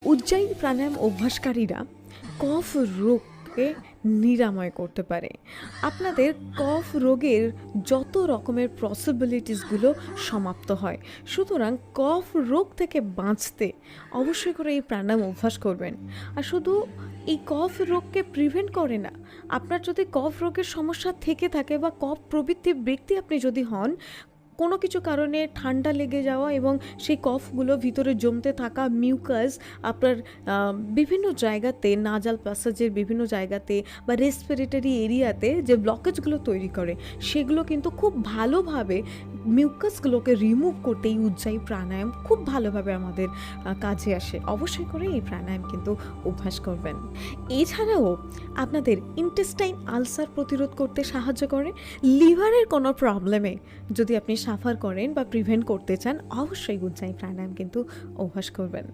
ujjayi প্রাণায়াম অভ্যাসকারীরা কফ রোগকে নিরাময় করতে পারে। আপনাদের কফ রোগের যত রকমের পসিবিলিটিসগুলো সমাপ্ত হয়। সুতরাং কফ রোগ থেকে বাঁচতে অবশ্যই করে এই প্রাণায়াম অভ্যাস করবেন। আর শুধু এই কফ রোগকে প্রিভেন্ট করে না, আপনার যদি কফ রোগের সমস্যা থেকে থাকে বা কফ প্রবৃত্তি ব্যক্তি আপনি যদি হন, কোনো কিছু কারণে ঠান্ডা লেগে যাওয়া এবং সেই কফগুলো ভিতরে জমতে থাকা মিউকাস আপনার বিভিন্ন জায়গাতে, নাজাল প্যাসেজের বিভিন্ন জায়গাতে বা রেসপিরেটরি এরিয়াতে যে ব্লকেজগুলো তৈরি করে, সেগুলো কিন্তু খুব ভালোভাবে মিউকাসগুলোকে রিমুভ করতে এই ujjayi প্রাণায়াম খুব ভালোভাবে আমাদের কাজে আসে। অবশ্যই করে এই প্রাণায়াম কিন্তু অভ্যাস করবেন। এছাড়াও আপনাদের ইন্টেস্টাইন আলসার প্রতিরোধ করতে সাহায্য করে। লিভারের কোনো প্রবলেমে যদি আপনি সাফার করেন বা প্রিভেন্ট করতে চান, অবশ্যই ujjayi প্রাণায়াম কিন্তু অভ্যাস করবেন।